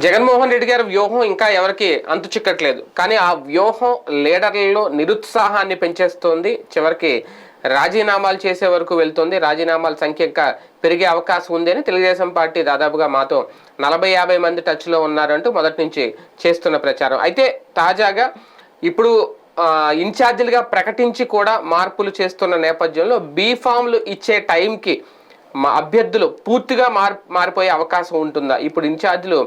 జగన్మోహన్ రెడ్డి గారి వ్యూహం ఇంకా ఎవరికి అంతు చిక్కట్లేదు. కానీ ఆ వ్యూహం లీడర్లలో నిరుత్సాహాన్ని పెంచేస్తోంది. చివరికి రాజీనామాలు చేసే వరకు వెళ్తోంది. రాజీనామాల సంఖ్య ఇంకా పెరిగే అవకాశం ఉంది అని తెలుగుదేశం పార్టీ దాదాపుగా మాతో 40-50 మంది టచ్లో ఉన్నారంటూ మొదటి నుంచి చేస్తున్న ప్రచారం. అయితే తాజాగా ఇప్పుడు ఇన్ఛార్జీలుగా ప్రకటించి కూడా మార్పులు చేస్తున్న నేపథ్యంలో బీఫామ్లు ఇచ్చే టైంకి అభ్యర్థులు పూర్తిగా మారిపోయే అవకాశం ఉంటుందా? ఇప్పుడు ఇన్ఛార్జీలు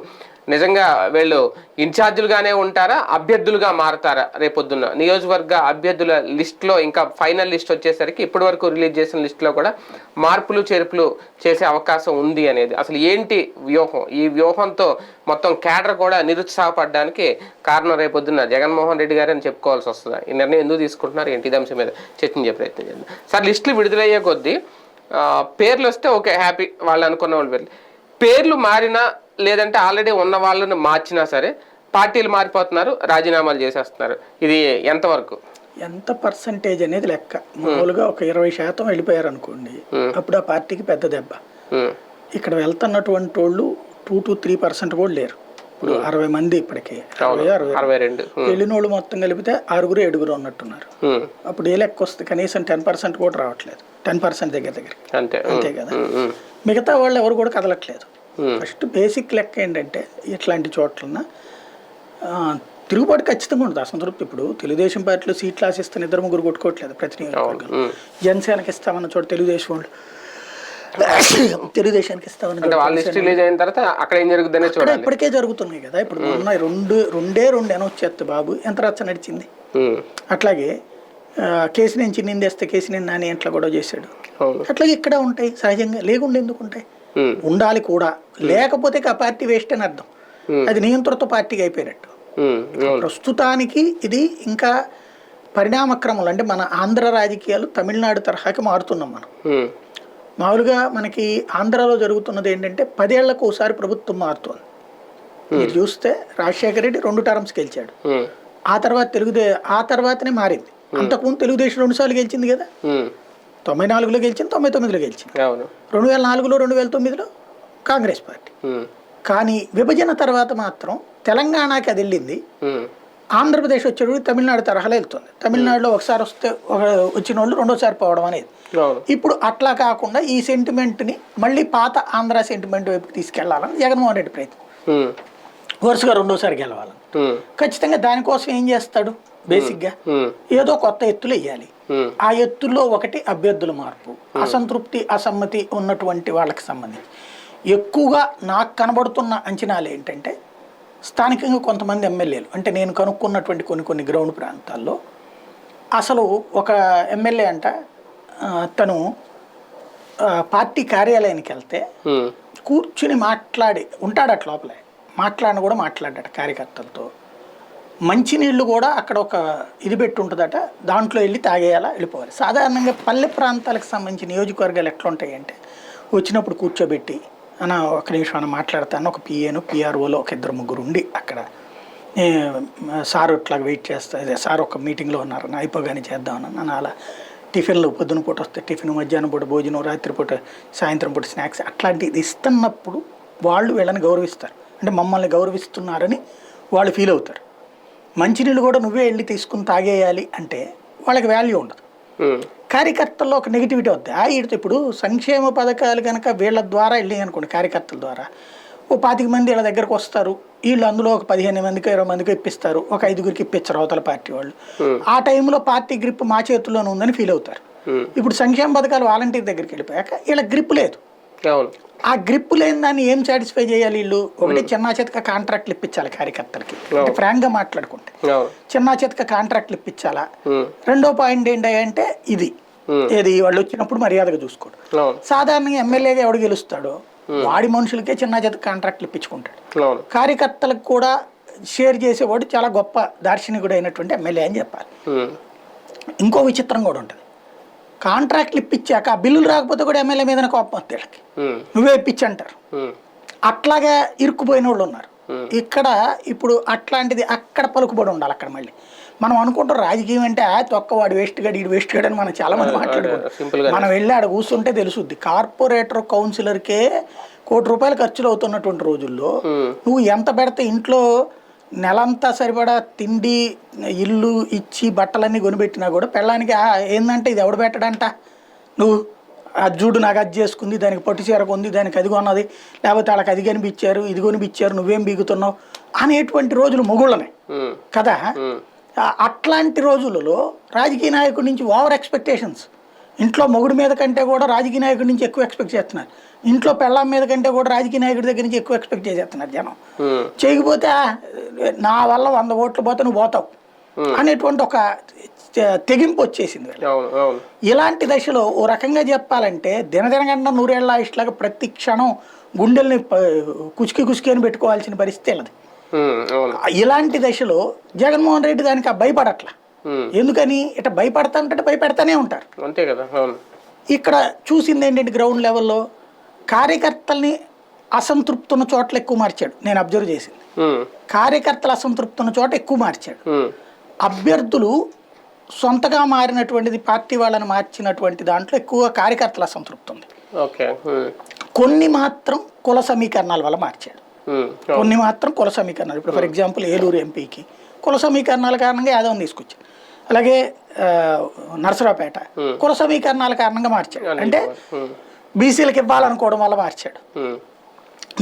నిజంగా వీళ్ళు ఇన్ఛార్జీలుగానే ఉంటారా, అభ్యర్థులుగా మారతారా? రేపొద్దున్న నియోజకవర్గ అభ్యర్థుల లిస్టులో ఇంకా ఫైనల్ లిస్ట్ వచ్చేసరికి ఇప్పటి వరకు రిలీజ్ చేసిన లిస్టులో కూడా మార్పులు చేర్పులు చేసే అవకాశం ఉంది అనేది అసలు ఏంటి వ్యూహం? ఈ వ్యూహంతో మొత్తం కేడర్ కూడా నిరుత్సాహపడడానికి కారణం రేపొద్దున్న జగన్మోహన్ రెడ్డి గారు అని చెప్పుకోవాల్సి వస్తుందా? ఈ నిర్ణయం ఎందుకు తీసుకుంటున్నారు ఏంటి అంశం మీద చర్చించే ప్రయత్నం చేద్దాం. సార్, లిస్టులు విడుదలయ్యే కొద్దీ పేర్లు వస్తే ఓకే, హ్యాపీ, వాళ్ళు అనుకున్న వాళ్ళు పేర్లు మారినా లేదంటే ఆల్రెడీ ఉన్న వాళ్ళని మార్చినా సరే పార్టీలు మారిపోతున్నారు, రాజీనామాలు చేసేస్తున్నారు. ఇది ఎంతవరకు ఎంత పర్సంటేజ్ అనేది లెక్క? మామూలుగా ఒక 20% వెళ్ళిపోయారు అనుకోండి, అప్పుడు ఆ పార్టీకి పెద్ద దెబ్బ. ఇక్కడ వెళ్తున్నటువంటి వాళ్ళు 2 to 3% కూడా లేరు. ఇప్పుడు 60 మంది ఇప్పటికే 62 వెళ్ళిన వాళ్ళు మొత్తం కలిపితే 6-7 ఉన్నట్టున్నారు. అప్పుడు ఏ లెక్క వస్తుంది? కనీసం 10% కూడా రావట్లేదు. 10% దగ్గర అంతే కదా. మిగతా వాళ్ళు ఎవరు కూడా కదలట్లేదు. ఫస్ట్ బేసిక్ లెక్క ఏంటంటే ఇట్లాంటి చోట్ల తిరుగుబాటు ఖచ్చితంగా ఉంటుంది. అసంతృప్తి. ఇప్పుడు తెలుగుదేశం పార్టీలో సీట్లు ఆశిస్తాను 2-3 కొట్టుకోవట్లేదు ప్రతి నియోజకవర్గం. జనసేనకి ఇస్తామన్న చోట తెలుగుదేశం వాళ్ళు తెలుగుదేశానికి ఇస్తామని ఇప్పటికే జరుగుతున్నాయి కదా. ఇప్పుడు మొన్న రెండే అనౌన్స్ చేస్తే బాబు ఎంత రచ్చ నడిచింది. అట్లాగే కేసీనేని చిన్నిందేస్తే కేసీనేని నాని ఇంట్లో గొడవ చేశాడు. అట్లాగే ఇక్కడ ఉంటాయి సహజంగా, లేకుండా ఎందుకు ఉంటాయి? ఉండాలి కూడా. లేకపోతే ఆ పార్టీ వేస్ట్ అని అర్థం. అది నియంత్రణతో పార్టీకి అయిపోయినట్టు. ప్రస్తుతానికి ఇది ఇంకా పరిణామక్రమంలో, అంటే మన ఆంధ్ర రాజకీయాలు తమిళనాడు తరహాకి మారుతున్నాం మనం. మామూలుగా మనకి ఆంధ్రాలో జరుగుతున్నది ఏంటంటే 10 ఏళ్లకు ఒకసారి ప్రభుత్వం మారుతుంది. మీరు చూస్తే రాజశేఖర రెడ్డి 2 టర్మ్స్ గెలిచాడు. ఆ తర్వాతనే మారింది. అంతకుముందు తెలుగుదేశం 2 సార్లు గెలిచింది కదా. 94లో గెలిచింది, 99లో గెలిచింది, 2004లో 2009లో కాంగ్రెస్ పార్టీ. కానీ విభజన తర్వాత మాత్రం తెలంగాణకి అది వెళ్ళింది. ఆంధ్రప్రదేశ్ వచ్చేటప్పుడు తమిళనాడు తరహాలో వెళ్తుంది. తమిళనాడులో ఒకసారి వస్తే వచ్చిన వాళ్ళు రెండోసారి పోవడం అనేది. ఇప్పుడు అట్లా కాకుండా ఈ సెంటిమెంట్ని మళ్ళీ పాత ఆంధ్ర సెంటిమెంట్ వైపు తీసుకెళ్లాలని జగన్మోహన్ రెడ్డి ప్రయత్నం. వరుసగా 2వ సారి గెలవాలని. ఖచ్చితంగా దానికోసం ఏం చేస్తాడు? బేసిక్గా ఏదో కొత్త ఎత్తులు వేయాలి. ఆ ఎత్తుల్లో ఒకటి అభ్యర్థుల మార్పు. అసంతృప్తి, అసమ్మతి ఉన్నటువంటి వాళ్ళకి సంబంధించి ఎక్కువగా నాకు కనబడుతున్న అంచనాలు ఏంటంటే స్థానికంగా కొంతమంది ఎమ్మెల్యేలు, అంటే నేను కనుక్కున్నటువంటి కొన్ని గ్రౌండ్ ప్రాంతాల్లో అసలు ఒక ఎమ్మెల్యే అంట తను పార్టీ కార్యాలయానికి వెళ్తే కూర్చుని మాట్లాడి ఉంటాడట, లోపలే మాట్లాడిన కూడా మాట్లాడాట కార్యకర్తలతో. మంచినీళ్ళు కూడా అక్కడ ఒక ఇది పెట్టి ఉంటుందట, దాంట్లో వెళ్ళి తాగేయాలా, వెళ్ళిపోవాలి. సాధారణంగా పల్లె ప్రాంతాలకు సంబంధించి నియోజకవర్గాలు ఎట్లా ఉంటాయి అంటే వచ్చినప్పుడు కూర్చోబెట్టి అన్న ఒక నిమిషం అన్న మాట్లాడతాను, ఒక పిఏను పిఆర్ఓలో ఒక 2-3 ఉండి అక్కడ సార్ ఇట్లాగా వెయిట్ చేస్తా, సార్ ఒక మీటింగ్లో ఉన్నారని అయిపోగానే చేద్దామని అలా టిఫిన్లు పొద్దున పూట వస్తే టిఫిన్, మధ్యాహ్నం పూట భోజనం, రాత్రిపూట సాయంత్రం పూట స్నాక్స్ అట్లాంటిది ఇస్తున్నప్పుడు వాళ్ళు వీళ్ళని గౌరవిస్తారు. అంటే మమ్మల్ని గౌరవిస్తున్నారని వాళ్ళు ఫీల్ అవుతారు. మంచినీళ్ళు కూడా నువ్వే వెళ్ళి తీసుకుని తాగేయాలి అంటే వాళ్ళకి వాల్యూ ఉండదు. కార్యకర్తల్లో ఒక నెగిటివిటీ వద్దాయి. ఇప్పుడు సంక్షేమ పథకాలు కనుక వీళ్ళ ద్వారా వెళ్ళి అనుకోండి, కార్యకర్తల ద్వారా ఓ 25 మంది వీళ్ళ దగ్గరకు వస్తారు. వీళ్ళు అందులో ఒక 15 మందికి 20 మందికి ఇప్పిస్తారు, ఒక 5గురికి ఇప్పించారు అవతల పార్టీ వాళ్ళు. ఆ టైంలో పార్టీ గ్రిప్ మా చేతుల్లోనే ఉందని ఫీల్ అవుతారు. ఇప్పుడు సంక్షేమ పథకాలు వాలంటీర్ దగ్గరికి వెళ్ళిపోయాక వీళ్ళ గ్రిప్ లేదు. ఆ గ్రిప్ లేని దాన్ని ఏం సాటిస్ఫై చేయాలి వీళ్ళు? ఒకటి చిన్న చేతిక కాంట్రాక్ట్లు ఇప్పించాలి కార్యకర్తలకి, అంటే ఫ్రాంక్ గా మాట్లాడుకుంటే చిన్న చేతిక కాంట్రాక్ట్లు ఇప్పించాలా. రెండో పాయింట్ ఏంటంటే ఇది ఏది వాళ్ళు వచ్చినప్పుడు మర్యాదగా చూసుకోడు. సాధారణంగా ఎమ్మెల్యేగా ఎవడు గెలుస్తాడో వాడి మనుషులకే చిన్న చేతిక కాంట్రాక్ట్లు ఇప్పించుకుంటాడు. కార్యకర్తలకు కూడా షేర్ చేసేవాడు చాలా గొప్ప దార్శనికుడు అయినటువంటి ఎమ్మెల్యే అని చెప్పాలి. ఇంకో విచిత్రం కూడా ఉంటుంది. కాంట్రాక్ట్లు ఇప్పించాక ఆ బిల్లులు రాకపోతే కూడా ఎమ్మెల్యే మీద కోపం వస్తే వీళ్ళకి నువ్వే ఇప్పించంటారు. అట్లాగా ఇరుక్కుపోయిన వాళ్ళు ఉన్నారు. ఇక్కడ ఇప్పుడు అట్లాంటిది అక్కడ పలుకుబడి ఉండాలి. అక్కడ మళ్ళీ మనం అనుకుంటాం రాజకీయం అంటే తొక్కవాడు వేస్ట్ గడు, ఈడు వేస్ట్ గడు అని మనం చాలా మంది మాట్లాడుకుంటాం. మనం వెళ్ళి ఆడ కూర్చుంటే తెలుసుద్ది. కార్పొరేటర్ కౌన్సిలర్కే ₹1,00,00,000 ఖర్చులు అవుతున్నటువంటి రోజుల్లో నువ్వు ఎంత పెడితే ఇంట్లో నెలంతా సరిపడా తిండి ఇల్లు ఇచ్చి బట్టలన్నీ కొనిపెట్టినా కూడా పెళ్ళానికి ఏందంటే ఇది ఎవడు పెట్టడంట, నువ్వు అది చూడు నాకు అది చేసుకుంది, దానికి పట్టు చీర కొంది, దానికి అది కొన్నది, లేకపోతే వాళ్ళకి అది కనిపించారు ఇది కొనిపించారు నువ్వేం బీగుతున్నావు అనేటువంటి రోజులు మొగుళ్ళనే కదా. అట్లాంటి రోజులలో రాజకీయ నాయకుడి నుంచి ఓవర్ ఎక్స్పెక్టేషన్స్, ఇంట్లో మొగుడి మీద కంటే కూడా రాజకీయ నాయకుడి నుంచి ఎక్కువ ఎక్స్పెక్ట్ చేస్తున్నారు, ఇంట్లో పెళ్ళాం మీద కంటే కూడా రాజకీయ నాయకుడి దగ్గర నుంచి ఎక్కువ ఎక్స్పెక్ట్ చేసేస్తున్నారు జనం. చేయకపోతే నా వల్ల 100 ఓట్లు పోతే నువ్వు పోతావు అనేటువంటి ఒక తెగింపు వచ్చేసింది. ఇలాంటి దశలో ఓ రకంగా చెప్పాలంటే దినదినగంట 100 ఏళ్ల ఆయుష్లాగా ప్రతి క్షణం గుండెల్ని కుచికి అని పెట్టుకోవాల్సిన పరిస్థితి వెళ్ళదు. ఇలాంటి దశలో జగన్మోహన్ రెడ్డి దానికి భయపడట్లా. ఎందుకని ఇట్లా భయపడతానంటే భయపెడతానే ఉంటారు అంతే కదా. ఇక్కడ చూసింది ఏంటంటే గ్రౌండ్ లెవెల్లో కార్యకర్తల్ని అసంతృప్తి ఉన్న చోట్ల ఎక్కువ మార్చాడు. నేను అబ్జర్వ్ చేసింది కార్యకర్తలు అసంతృప్తి ఉన్న చోట ఎక్కువ మార్చాడు. అభ్యర్థులు సొంతగా మారినటువంటిది పార్టీ వాళ్ళని మార్చినటువంటి దాంట్లో ఎక్కువ కార్యకర్తల అసంతృప్తి ఉంది. కొన్ని మాత్రం కుల సమీకరణాల వల్ల మార్చాడు, కొన్ని మాత్రం కుల సమీకరణాలు. ఇప్పుడు ఫర్ ఎగ్జాంపుల్ ఏలూరు ఎంపీకి కుల సమీకరణాల కారణంగా యాదవ్ని తీసుకొచ్చాడు. అలాగే నరసరావుపేట కుల సమీకరణాల కారణంగా మార్చాడు, అంటే బీసీలకు ఇవ్వాలనుకోవడం వల్ల మార్చాడు.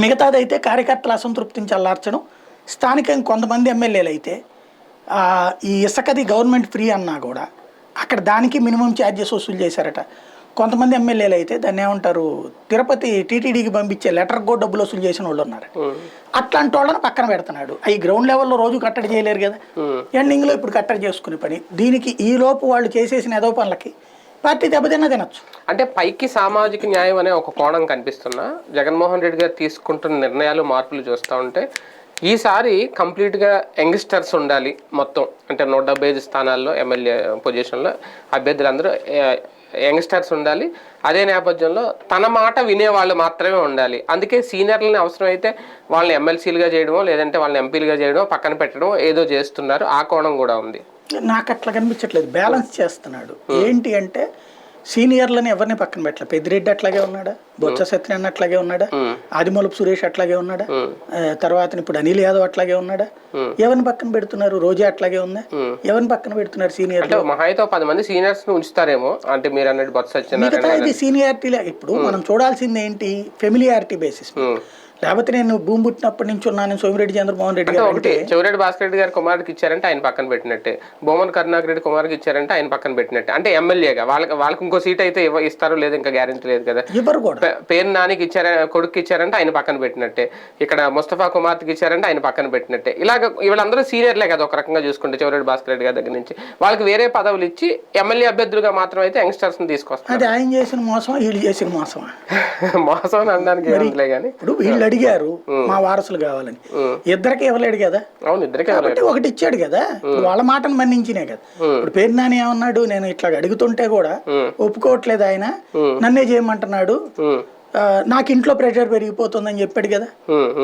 మిగతాదైతే కార్యకర్తల అసంతృప్తిని చల్లార్చడం. స్థానికంగా కొంతమంది ఎమ్మెల్యేలు అయితే ఈ ఇసుకది గవర్నమెంట్ ఫ్రీ అన్నా కూడా అక్కడ దానికి మినిమం ఛార్జెస్ వసూలు చేశారట. కొంతమంది ఎమ్మెల్యేలు అయితే దాన్ని ఏమంటారు, తిరుపతి టీటీడీకి పంపించే లెటర్కి కూడా డబ్బులు వసూలు చేసిన వాళ్ళు ఉన్నారు. అట్లాంటి వాళ్ళని పక్కన పెడుతున్నాడు. అవి గ్రౌండ్ లెవెల్లో రోజు కట్టడి చేయలేరు కదా, ఎండింగ్లో ఇప్పుడు కట్టడి చేసుకునే పని. దీనికి ఈ లోపు వాళ్ళు చేసేసిన ఏదో పనులకి పార్టీ దెబ్బతిన్నా తినచ్చు. అంటే పైకి సామాజిక న్యాయం అనే ఒక కోణం కనిపిస్తున్నా జగన్మోహన్ రెడ్డి గారు తీసుకుంటున్న నిర్ణయాలు మార్పులు చూస్తూ ఉంటే ఈసారి కంప్లీట్గా యంగ్స్టర్స్ ఉండాలి మొత్తం. అంటే 175 స్థానాల్లో ఎమ్మెల్యే పొజిషన్లో అభ్యర్థులందరూ యంగ్స్టర్స్ ఉండాలి. అదే నేపథ్యంలో తన మాట వినేవాళ్ళు మాత్రమే ఉండాలి. అందుకే సీనియర్లని అవసరమైతే వాళ్ళని ఎమ్మెల్సీలుగా చేయడమో లేదంటే వాళ్ళని ఎంపీలుగా చేయడమో పక్కన పెట్టడం ఏదో చేస్తున్నారు. ఆ కోణం కూడా ఉంది. నాకు అట్లా కనిపించట్లేదు, బ్యాలెన్స్ చేస్తున్నాడు. ఏంటి అంటే సీనియర్లని ఎవరిని పక్కన పెట్టలేదు. పెద్దిరెడ్డి అట్లాగే ఉన్నాడా, బొత్స సత్యనారాయణ అట్లాగే ఉన్నాడా, ఆదిమూలపు సురేష్ అట్లాగే ఉన్నాడా, తర్వాత ఇప్పుడు అనిల్ యాదవ్ అట్లాగే ఉన్నాడా, ఎవరిని పక్కన పెడుతున్నారు, రోజా అట్లాగే ఉందా, ఎవరిని పక్కన పెడుతున్నారు సీనియర్? మహాయితో 10 మంది సీనియర్స్ ఉంచుతారేమో. అంటే మీరు అన్నట్టు బొత్స సత్యనారాయణ ఇది సీనియారిటీ. ఇప్పుడు మనం చూడాల్సింది ఏంటి, ఫెమిలియారిటీ బేసిస్. లేకపోతే నేను భూమి పుట్టినప్పటి నుంచి ఉన్నాను సోమిరెడ్డి చంద్రమోహన్ రెడ్డి గారు ఒకటి చెవిరెడ్డి భాస్కర్ రెడ్డి గారి కుమారుడికి ఇచ్చారంటే ఆయన పక్కన పెట్టినట్టే, బొమ్మన్ కరుణాకర్ రెడ్డి కుమారుడికి ఇచ్చారంటే ఆయన పక్కన పెట్టినట్టే. అంటే ఎమ్మెల్యేగా వాళ్ళకి ఇంకో సీట్ అయితే ఇస్తారో లేదు ఇంకా గ్యారెంటీ లేదు కదా. ఎవరు కూడా పేరు నానికి కొడుకు ఇచ్చారంటే ఆయన పక్కన పెట్టినట్టే, ఇక్కడ ముస్తఫా కుమార్కి ఇచ్చారంటే ఆయన పక్కన పెట్టినట్టే. ఇలాగ వీళ్ళందరూ సీనియర్లే కదా ఒక రకంగా చూసుకుంటే. చెవిరెడ్డి భాస్కర్ రెడ్డి గారి దగ్గర నుంచి వాళ్ళకి వేరే పదవులు ఇచ్చి ఎమ్మెల్యే అభ్యర్థులుగా మాత్రం అయితే యంగ్స్టర్స్ ని తీసుకొస్తారు. అది ఆయన చేసిన మోసం, వీళ్ళు చేసిన మోసం. మోసం అని అనడానికి ఏముందిలే కానీ ఇప్పుడు వీళ్ళు అడిగారు మా వారసులు కావాలని, ఇద్దరికి ఇవ్వలేడు కదా. అవును, ఇద్దరికి ఒకటి ఇచ్చాడు కదా, వాళ్ళ మాటను మన్నించినే కదా. ఇప్పుడు పేరు నాని ఏమన్నాడు, నేను ఇట్లా అడుగుతుంటే కూడా ఒప్పుకోవట్లేదు ఆయన, నన్నే చేయమంటున్నాడు, నాకు ఇంట్లో ప్రెషర్ పెరిగిపోతుందని చెప్పాడు కదా.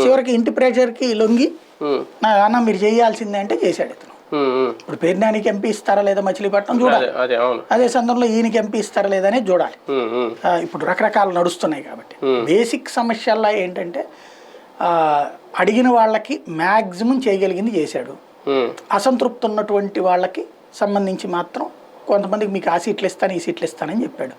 చివరికి ఇంటి ప్రెషర్ కి లొంగి నా అన్న మీరు చేయాల్సిందే అంటే చేశాడు ఇతను. ఇప్పుడు పేరు నానికి ఎంపీ ఇస్తారా లేదా మచిలీపట్నం చూడాలి, అదే సందర్భంలో ఈయనకి ఎంపీ ఇస్తారా లేదా అనేది చూడాలి. ఇప్పుడు రకరకాలు నడుస్తున్నాయి కాబట్టి బేసిక్ సమస్యల్లో ఏంటంటే అడిగిన వాళ్ళకి మ్యాక్సిమం చేయగలిగింది చేశాడు. అసంతృప్తి ఉన్నటువంటి వాళ్ళకి సంబంధించి మాత్రం కొంతమందికి మీకు ఆ సీట్లు ఇస్తాను ఈ సీట్లు ఇస్తానని చెప్పాడు.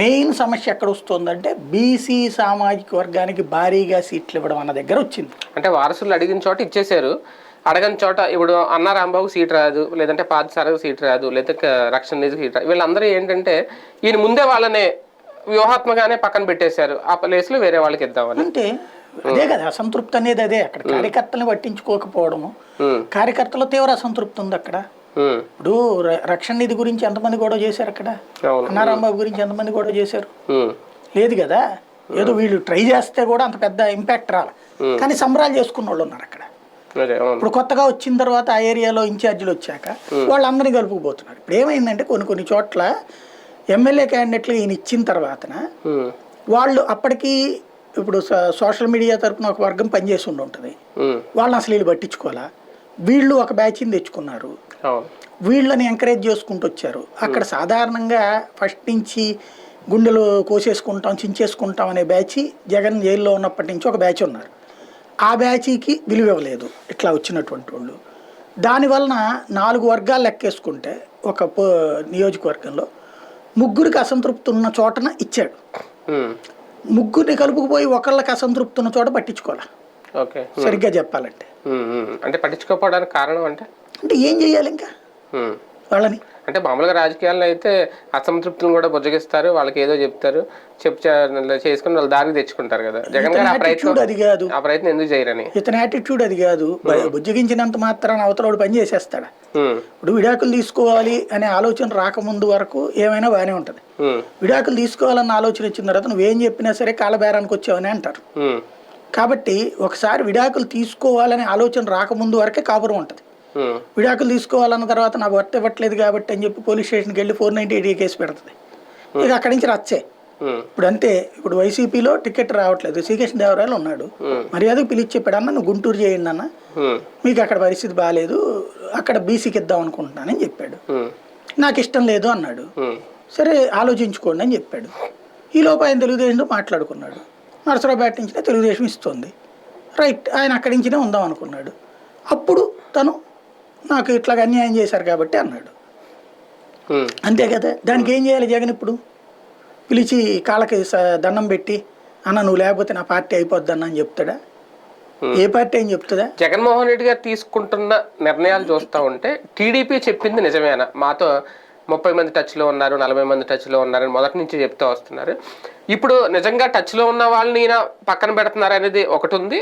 మెయిన్ సమస్య ఎక్కడ వస్తుందంటే బీసీ సామాజిక వర్గానికి భారీగా సీట్లు ఇవ్వడం అన్న దగ్గర వచ్చింది. అంటే వారసులు అడిగిన చోట ఇచ్చేసారు, అడగని చోట ఇప్పుడు అన్న రాంబాబుకి సీట్ రాదు, లేదంటే పాదసారకు సీట్ రాదు, లేదంటే రక్షణ నిధికి సీట్ రాదు. వీళ్ళందరూ ఏంటంటే ఈయన ముందే వాళ్ళనే వ్యూహాత్మకంగానే పక్కన పెట్టేశారు, ఆ ప్లేస్లో వేరే వాళ్ళకి ఇద్దామని. అంటే అదే కదా అసంతృప్తి అనేది. అదే అక్కడ కార్యకర్తలను పట్టించుకోకపోవడము, కార్యకర్తలో తీవ్ర అసంతృప్తి ఉంది అక్కడ. ఇప్పుడు రక్షణ నిధి గురించి ఎంతమంది గొడవ చేశారు అక్కడ, అన్నారాంబాబు గురించి ఎంతమంది గొడవ చేశారు, లేదు కదా. ఏదో వీళ్ళు ట్రై చేస్తే కూడా అంత పెద్ద ఇంపాక్ట్ రాలి, కానీ సంబరాలు చేసుకున్న వాళ్ళు ఉన్నారు అక్కడ. ఇప్పుడు కొత్తగా వచ్చిన తర్వాత ఆ ఏరియాలో ఇన్ఛార్జీలు వచ్చాక వాళ్ళందరినీ కలుపుకుపోతున్నారు. ఇప్పుడు ఏమైందంటే కొన్ని చోట్ల ఎమ్మెల్యే క్యాండిడేట్లు ఈయన ఇచ్చిన తర్వాతన వాళ్ళు అప్పటికి ఇప్పుడు సోషల్ మీడియా తరఫున ఒక వర్గం పనిచేసి ఉంటుంది, వాళ్ళని అసలు వీళ్ళు పట్టించుకోవాలా, వీళ్ళు ఒక బ్యాచ్ని తెచ్చుకున్నారు, వీళ్ళని ఎంకరేజ్ చేసుకుంటూ వచ్చారు. అక్కడ సాధారణంగా ఫస్ట్ నుంచి గుండెలు కోసేసుకుంటాం చించేసుకుంటాం అనే బ్యాచ్ జగన్ జైల్లో ఉన్నప్పటి నుంచి ఒక బ్యాచ్ ఉన్నారు. ఆ బ్యాచ్కి విలువ ఇవ్వలేదు ఇట్లా వచ్చినటువంటి వాళ్ళు. దానివలన 4 వర్గాలు లెక్కేసుకుంటే ఒక నియోజకవర్గంలో ముగ్గురికి అసంతృప్తి ఉన్న చోటన ఇచ్చాడు. ముగ్గురిని కలుపుకుపోయి ఒకళ్ళకి అసంతృప్తి ఉన్న చోట పట్టించుకోవాలి. ఓకే, సరిగ్గా చెప్పాలంటే అంటే పట్టించుకోకపోవడానికి కారణం అంటే ఏం చేయాలి ఇంకా వాళ్ళని? అంటే మామూలుగా రాజకీయాల్లో అయితే అసంతృప్తులను కూడా బుజ్జగిస్తారు, వాళ్ళకి ఏదో చెప్తారు, చేసుకుని వాళ్ళ దారికి తెచ్చుకుంటారు కదా. జగన్ గారు అది కాదు, ఆ ప్రయత్నం ఎందుకు చేయరని ఇతని యాటిట్యూడ్ అది కాదు. బుజ్జగించినంత మాత్రాన అవతలోడు పని చేసేస్తాడా? ఇప్పుడు విడాకులు తీసుకోవాలి అనే ఆలోచన రాకముందు వరకు ఏమైనా బాగానే ఉంటది. విడాకులు తీసుకోవాలన్న ఆలోచన వచ్చిన తర్వాత నువ్వేం చెప్పినా సరే కాలబేరానికి వచ్చావని అంటారు. కాబట్టి ఒకసారి విడాకులు తీసుకోవాలనే ఆలోచన రాకముందు వరకే కాపురం ఉంటది. విడాకులు తీసుకోవాలన్న తర్వాత నాకు భర్త ఇవ్వట్లేదు కాబట్టి అని చెప్పి పోలీస్ స్టేషన్కి వెళ్ళి 498 కేసు పెడుతుంది. ఇక అక్కడి నుంచి రచ్చే. ఇప్పుడు అంతే, ఇప్పుడు వైసీపీలో టికెట్ రావట్లేదు, శ్రీకృష్ణ దేవరాయలు ఉన్నాడు, మర్యాదకు పిలిచి చెప్పాడు, అన్న నువ్వు గుంటూరు చేయండి అన్న, మీకు అక్కడ పరిస్థితి బాగాలేదు, అక్కడ బీసీకి ఇద్దాం అనుకుంటున్నానని చెప్పాడు. నాకు ఇష్టం లేదు అన్నాడు. సరే ఆలోచించుకోండి అని చెప్పాడు. ఈలోపు ఆయన తెలుగుదేశంతో మాట్లాడుకున్నాడు. నరసరావుపేట నుంచినే తెలుగుదేశం ఇస్తుంది, రైట్, ఆయన అక్కడి నుంచినే ఉందాం అనుకున్నాడు. అప్పుడు తను నాకు ఇట్లాగ అన్యాయం చేశారు కాబట్టి అన్నాడు. అంతే కదా, దానికి ఏం చేయాలి జగన్? ఇప్పుడు పిలిచి కాళ్ళకి దండం పెట్టి అన్న నువ్వు లేకపోతే నా పార్టీ అయిపోద్దన్న అని చెప్తాడా? ఏ పార్టీ అని చెప్తుందా? జగన్మోహన్ రెడ్డి గారు తీసుకుంటున్న నిర్ణయాలు చూస్తూ ఉంటే టీడీపీ చెప్పింది నిజమేనా? మాతో 30 మంది టచ్లో ఉన్నారు, 40 మంది టచ్లో ఉన్నారని మొదటి నుంచి చెప్తూ వస్తున్నారు. ఇప్పుడు నిజంగా టచ్లో ఉన్న వాళ్ళని ఈయన పక్కన పెడుతున్నారు అనేది ఒకటి ఉంది.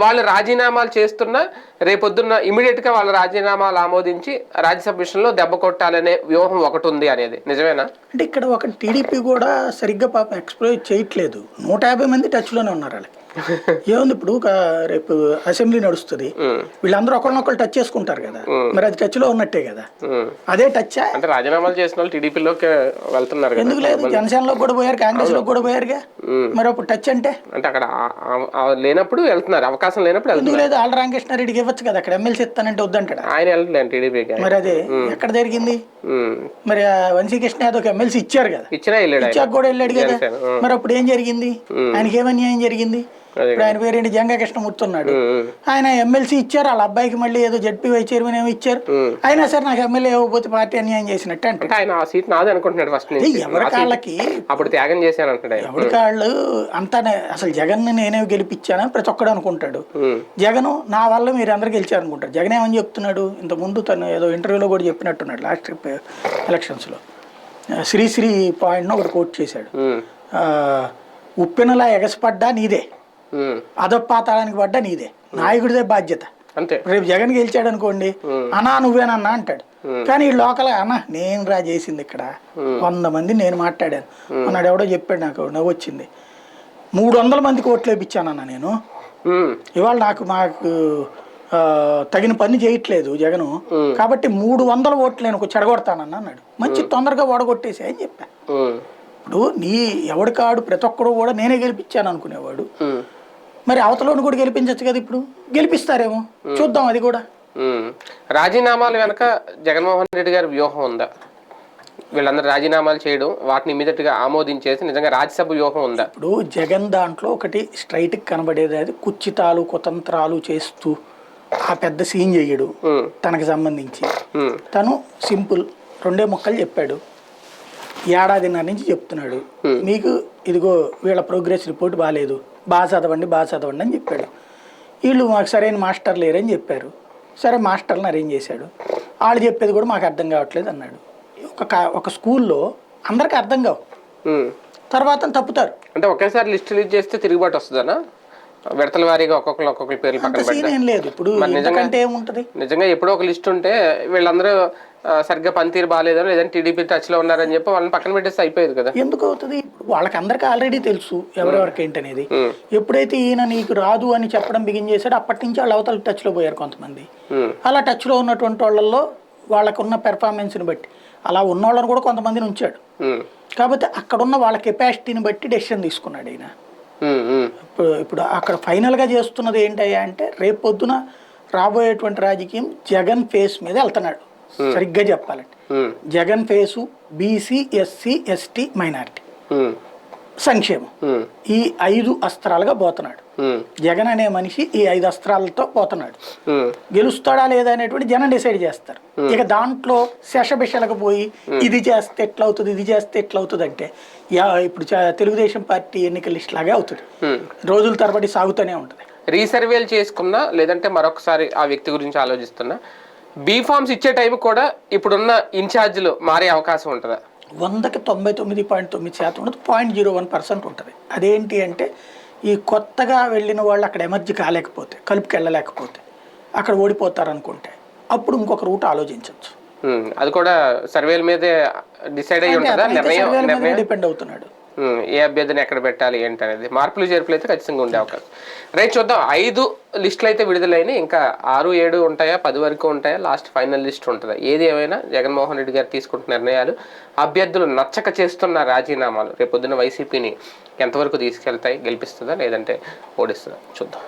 వాళ్ళు రాజీనామాలు చేస్తున్నా రేపొద్దున్న ఇమీడియట్గా వాళ్ళ రాజీనామాలు ఆమోదించి రాజ్యసభ విషయంలో దెబ్బ కొట్టాలనే వ్యూహం ఒకటి ఉంది అనేది నిజమేనా? అంటే ఇక్కడ ఒక టీడీపీ కూడా సరిగ్గా పాపం ఎక్స్ప్లోర్ చేయట్లేదు. 150 మంది టచ్లోనే ఉన్నారు వాళ్ళకి. ఏముంది, ఇప్పుడు రేపు అసెంబ్లీ నడుస్తుంది, వీళ్ళందరూ ఒకరినొకరు టచ్ చేసుకుంటారు కదా, మరి అది టచ్ లో ఉన్నట్టే కదా. అదే టచ్ అంటే రాజీనామాలు చేసిన వాళ్ళు టీడీపీలోకి వెళ్తున్నారు, ఎందుకు లేదు? జనసేనలో కూడా పోయారు, కాంగ్రెస్ లో కూడా పోయారుగా. మరి అప్పుడు టచ్ అంటే అక్కడ లేనప్పుడు వెళ్తున్నారు, అవకాశం లేనప్పుడు ఎందుకు లేదు? ఆళ్ళ రామకృష్ణారెడ్డికి ఇవ్వచ్చు కదా, అక్కడ ఎమ్మెల్సీ ఇస్తానంటే వద్దంటాడు ఆయన. వెళ్ళలేదు టీడీపీకి. మరి అదే ఎక్కడ జరిగింది? మరి వంశీకృష్ణ యాదవ్ ఎమ్మెల్సీ ఇచ్చారు కదా, ఇచ్చాక కూడా వెళ్ళాడు కదా. మరి అప్పుడు ఏం జరిగింది? ఆయనకి ఏమన్యాయం జరిగింది? ఇప్పుడు ఆయన పేరేంటి, జంగా కృష్ణమూర్తి ఉన్నాడు, ఆయన ఎమ్మెల్సీ ఇచ్చారు, వాళ్ళ అబ్బాయికి మళ్ళీ ఏదో జడ్పీవై చైర్మన్ ఏమో ఇచ్చారు. అయినా సరే నాకు ఎమ్మెల్యే ఇవ్వకపోతే పార్టీ అన్యాయం చేసినట్టు అంటే ఆయన ఆ సీట్ నాది అనుకుంటున్నాడు ఫస్ట్ నుంచి. ఎవరి కాళ్ళకి అప్పుడు త్యాగం చేశాను అంటాడు. ఎవరి కాళ్ళు అంతా అసలు జగన్ నేనే గెలిపించానని ప్రతి ఒక్కడు అనుకుంటాడు. జగన్ నా వల్ల మీరు అందరు గెలిచారు అనుకుంటారు. జగన్ ఏమని చెప్తున్నాడు? ఇంతకుముందు తను ఏదో ఇంటర్వ్యూలో కూడా చెప్పినట్టున్నాడు లాస్ట్ ఎలక్షన్స్లో. శ్రీశ్రీ పాయింట్ను ఒకటి కోట్ చేశాడు, ఉప్పెనలా ఎగసిపడ్డా నీదే, అధపాతాళానికి పడ్డా నీదే, నాయకుడిదే బాధ్యత. అంతే. రేపు జగన్ గెలిచాడు అనుకోండి, అన్నా నువ్వేనన్నా అంటాడు. కానీ ఈ లోకల్ అన్న నేను రా చేసింది ఇక్కడ 100 మంది నేను మాట్లాడాను అన్నాడు. ఎవడో చెప్పాడు, నాకు నవ్వు వచ్చింది. 300 మందికి ఓట్లు వేయించానన్నా నేను, ఇవాళ మాకు తగిన పని చేయట్లేదు జగను, కాబట్టి 300 ఓట్లు నేను చెడగొడతానన్నా అన్నాడు. మంచి తొందరగా ఓడగొట్టేసి అని చెప్పా. ఇప్పుడు ఎవడి కాడు ప్రతి ఒక్కడు కూడా నేనే గెలిపించాను అనుకునేవాడు, మరి అవతలోని కూడా గెలిపించచ్చు కదా. ఇప్పుడు గెలిపిస్తారేమో చూద్దాం. అది కూడా రాజీనామాలు వెనక జగన్మోహన్ రెడ్డి గారి వ్యూహం ఉందా? వీళ్ళందరూ రాజీనామాలు చేయడం, వాటిని ఇమీడియట్ గా ఆమోదించేసి నిజంగా రాజ్యసభ వ్యూహం ఉందా? ఇప్పుడు జగన్ దాంట్లో ఒకటి స్ట్రైట్ కనబడేది, అది కుచ్చితాలు కుతంత్రాలు చేస్తూ ఆ పెద్ద సీన్ చెయ్యడు తనకు సంబంధించి. తను సింపుల్ 2 ముక్కలు చెప్పాడు, ఏడాదిన్నర నుంచి చెప్తున్నాడు, మీకు ఇదిగో వీళ్ళ ప్రోగ్రెస్ రిపోర్ట్ బాగాలేదు, బాగా చదవండి అని చెప్పాడు. వీళ్ళు మాకు సరైన మాస్టర్ లేరని చెప్పారు. సరే మాస్టర్ని అరేంజ్ చేశాడు. వాళ్ళు చెప్పేది కూడా మాకు అర్థం కావట్లేదు అన్నాడు. ఒక స్కూల్లో అందరికి అర్థం కావు, తర్వాత తప్పుతారు. అంటే ఒకేసారి లిస్ట్ రిలీజ్ చేస్తే తిరుగుబాటు వస్తుందనా? విడతల వారీగా ఒక్కొక్కరి పేర్లు పక్కన ఏం లేదు. ఇప్పుడు నిజంగా ఏముంటది, నిజంగా ఎప్పుడో ఒక లిస్ట్ ఉంటే వీళ్ళందరూ సరిగ్గా పనితీరు బాగాలేదని, లేదంటే టీడీపీ టచ్ లో ఉన్నారని చెప్పి వాళ్ళని పక్కన పెట్టేస్తే అయిపోయేది కదా. ఎందుకు అవుతుంది? వాళ్ళకి అందరికీ ఆల్రెడీ తెలుసు ఎవరెవరికి ఏంటనేది. ఎప్పుడైతే ఈయన నీకు రాదు అని చెప్పడం బిగిన్ చేశాడో అప్పటి నుంచి వాళ్ళు అవతల టచ్ లో పోయారు కొంతమంది. అలా టచ్ లో ఉన్నటువంటి వాళ్ళల్లో వాళ్ళకున్న పెర్ఫార్మెన్స్ని బట్టి అలా ఉన్నోళ్ళని కూడా కొంతమందిని ఉంచాడు. కాబట్టి అక్కడున్న వాళ్ళ కెపాసిటీని బట్టి డెసిషన్ తీసుకున్నాడు ఈయన. ఇప్పుడు అక్కడ ఫైనల్గా చేస్తున్నది ఏంటయ్యా అంటే, రేపు పొద్దున రాబోయేటువంటి రాజకీయం జగన్ ఫేస్ మీద వెళ్తున్నాడు. సరిగ్గా చెప్పాలంటే Jagan face BC, SC, ST, minority సంక్షేమం, ఈ 5 అస్త్రాలుగా పోతున్నాడు. జగన్ అనే మనిషి ఈ 5 అస్త్రాలతో పోతున్నాడు. గెలుస్తాడా లేదా అనేటువంటి జనం డిసైడ్ చేస్తారు. ఇక దాంట్లో శషబిషలకు పోయి ఇది చేస్తే ఎట్లా అవుతుంది, ఇది చేస్తే ఎట్లా అవుతుంది అంటే ఇప్పుడు తెలుగుదేశం పార్టీ ఎన్నికల లిస్ట్ లాగే అవుతుంది. రోజుల తరబడి సాగుతూనే ఉంటుంది. రీసర్వేలు చేసుకున్నా లేదంటే మరొకసారి ఆ వ్యక్తి గురించి ఆలోచిస్తున్నా బీఫామ్స్ ఇచ్చే టైం కూడా ఇప్పుడున్న ఇన్ఛార్జీలు మారే అవకాశం ఉంటుందా? 100కి 99.9% ఉండదు, 0.01% ఉంటుంది. అదేంటి అంటే ఈ కొత్తగా వెళ్ళిన వాళ్ళు అక్కడ ఎమర్జీ కాలేకపోతే, కలుపుకి వెళ్ళలేకపోతే, అక్కడ ఓడిపోతారు అనుకుంటే అప్పుడు ఇంకొక రూట్ ఆలోచించవచ్చు. అది కూడా సర్వేల మీదే డిసైడ్ అయ్యి ఉంటుందా? నిర్ణయం డిపెండ్ అవుతున్నాడు. ఏ అభ్యర్థిని ఎక్కడ పెట్టాలి ఏంటి అనేది. మార్పులు చేర్పులు అయితే ఖచ్చితంగా ఉండే అవకాశం. రైట్, చూద్దాం. 5 లిస్టులు అయితే విడుదలైన, ఇంకా 6, 7 ఉంటాయా, 10 వరకు ఉంటాయా, లాస్ట్ ఫైనల్ లిస్ట్ ఉంటుందా? ఏది ఏమైనా జగన్మోహన్ రెడ్డి గారు తీసుకుంటున్న నిర్ణయాలు, అభ్యర్థులు నచ్చక చేస్తున్న రాజీనామాలు రేపొద్దున వైసీపీని ఎంతవరకు తీసుకెళ్తాయి, గెలిపిస్తుందా లేదంటే ఓడిస్తుందా చూద్దాం.